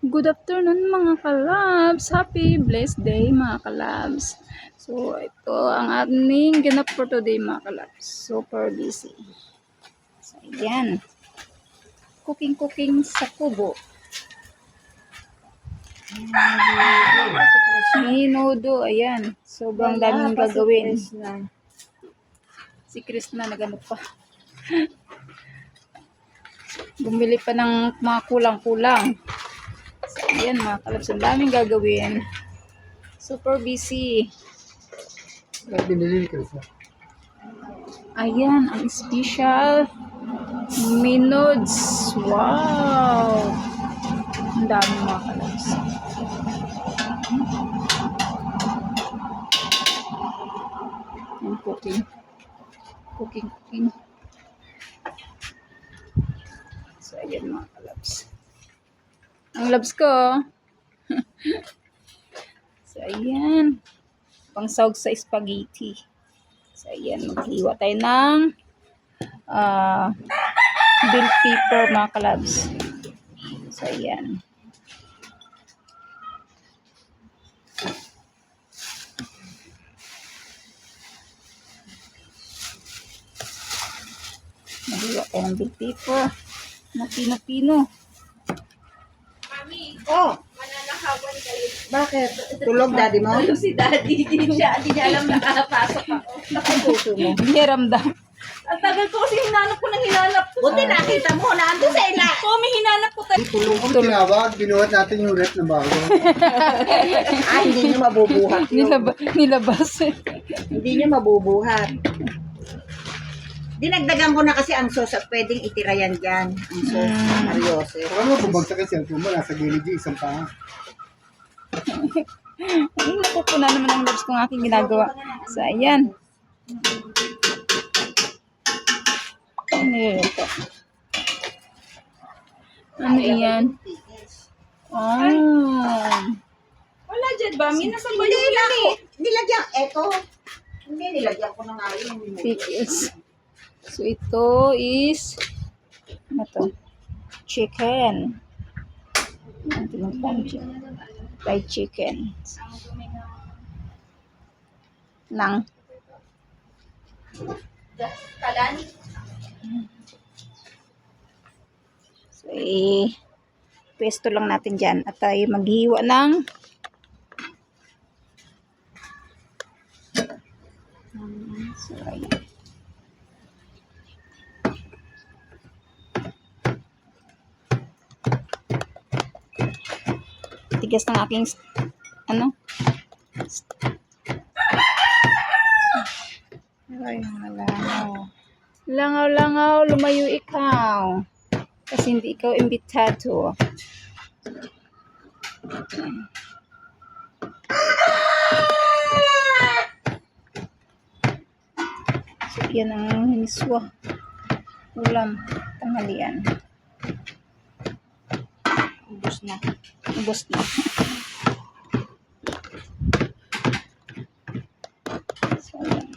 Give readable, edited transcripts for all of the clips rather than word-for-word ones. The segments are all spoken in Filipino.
Good afternoon mga kalabs. Happy blessed day mga kalabs. So ito ang aming ganap for today mga kalabs. Super busy. So ayan. Cooking sa kubo. Minudo. Ayan. Sobrang daming gagawin. Si Krishna naganap pa. Bumili pa ng mga kulang-kulang. So, ayan mga kalabs, ang daming gagawin. Super busy. Ayan, ang special minods. Wow! Ang dami mga kalabs. Yung cooking. So, ayan mga kalabs. Ang labs ko. So, ayan. Pangsawag sa spaghetti. So, ayan. Maghiwa tayo ng bell pepper, mga kalabs. So, ayan. Maghiwa tayo ng bell pepper. Na pino-pino. Mami, Oh, mananakawan kayo. bakit? Tulog daddy mo? Tulog si daddy. Hindi niya alam na nakapasok ako. Ang puso mo. Hindi ramdam. Ang tagal ko kasi hinanap ko ng hinanap ko. Buti nakita mo, naando sa ila. Mami, hinanap ko tayo. Tulong ko tinawag, binuhat natin yung rep na bago. Hindi niya mabubuhat yun. Nilabas. Hindi niya mabubuhat. Dinagdagan ko na kasi ang sauce at pwedeng itira yan dyan. Ang sauce, Mariose. Kung ano, bumagsak yung cellphone mo, nasa gilid yung isang paa. Ay, napupuna naman ang labs kung aking ginagawa. So, ayan. Ano yan? Oh. Wala dyan ba? Nasa ba Hindi yung lang ko. Nilagyan, eto. Hindi, nilagyan ko na nga yun. Pickles. So, ito is ano to? Chicken. Fried chicken. Nang. kalan? So, pesto lang natin dyan. At tayo maghiwa ng so, ayan. Tigas ng aking ano? Ay, langaw. Langaw, lumayo ikaw. Kasi hindi ikaw imbitado. So, yan ang hiniswa. Ulam, tanghalian. Ubus na. So, yan.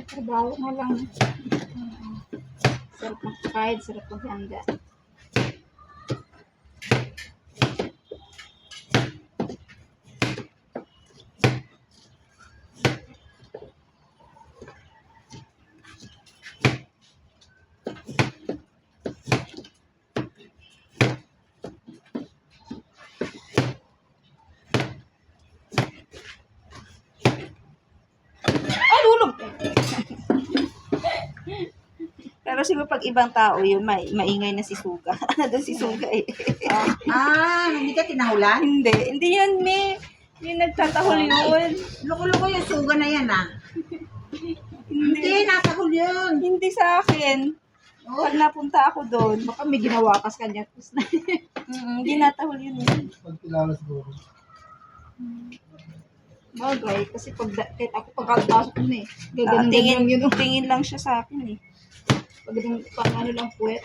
Trabaho nga lang. Sarap magpapahid, sarap maghanda. kasi pag ibang tao yun, maingay na si Suga. Doon si Suga eh. Hindi ka tinahulan? Hindi yan, me. Yung nagtatahol yun. Loko-loko yung suga na yan, Hindi, natahol yun. Hindi sa akin. Pag napunta ako doon, Baka may ginawa ka sa kanya. hindi natahol yun. Pag kilala siguro. Bagay, kasi kahit ako pagkapasok mo Tingin, yun. tingin lang siya sa akin eh. Pagdating pang ano lang puwet.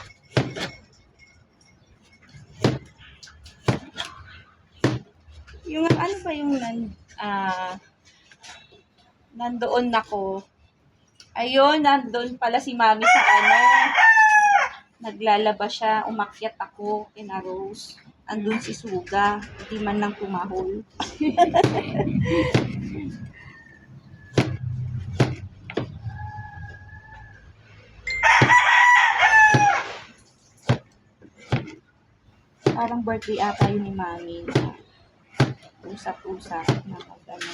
Yung ano ba yung nandoon ako. Ayun, nandoon pala si Mami sa naglalaba siya, umakyat ako, kina Rose. Andun si Suga, hindi man lang tumahol. Parang birthday ata yun ni Mami. Usap-usap na mag-ano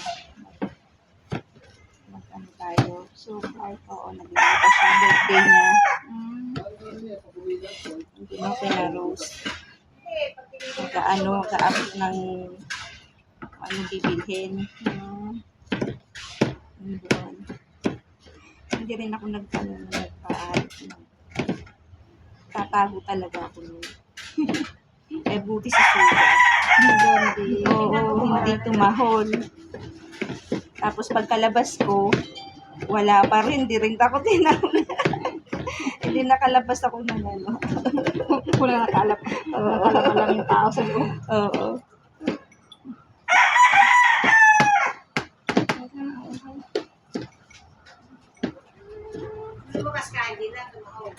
tayo. So, kahit naglilita siya birthday niya. Hindi mo kina Rose. Mag-aabot ng bibilhin. Doon. Hindi rin ako tatago talaga ako nun. Buti si Suga. Oo, hindi tumahol. Tapos pagkalabas ko, wala pa rin, di rin ako tinahol. Hindi nakalabas ako ng Wala nakalap. Nakalap lang yung tao sa loob. Oo. Bukas ka, hindi na tumahol.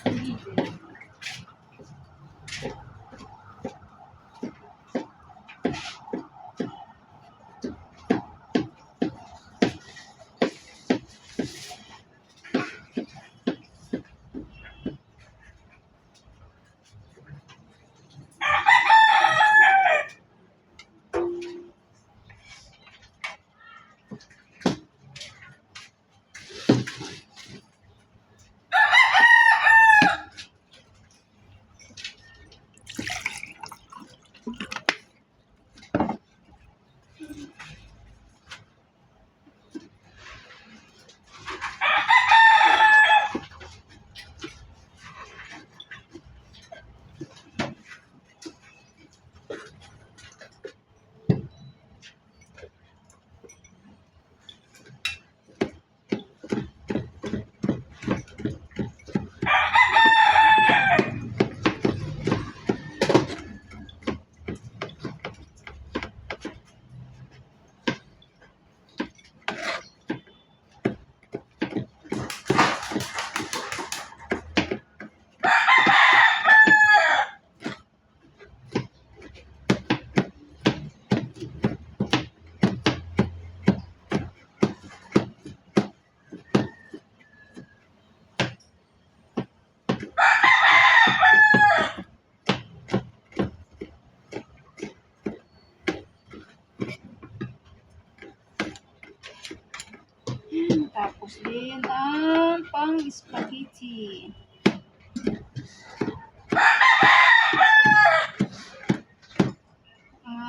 Tapos din ang pang spaghetti.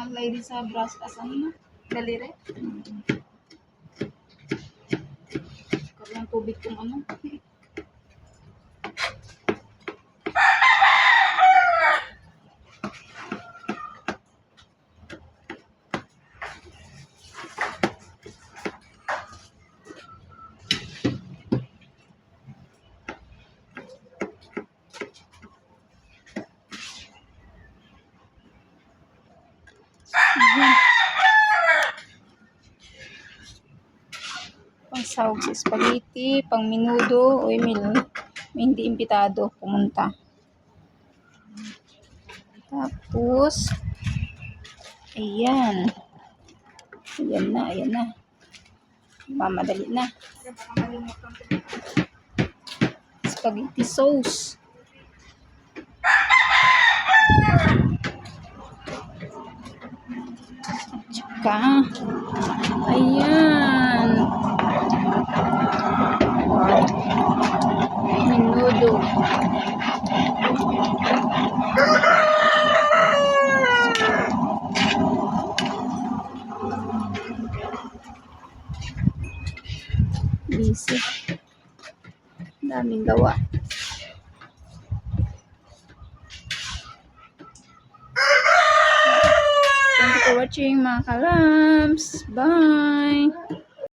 Lady sa brass asan na? Daliri? Karoon ng tubig kung ano. Pang sahog sa spaghetti, pang minudo, o may hindi imbitado pumunta. Tapos, ayan. Ayan na. Mamadali na. Spaghetti sauce. Tsaka, ayan. Menudo. Busy. Daming gawa. Thank you for watching mga kalabs. Bye!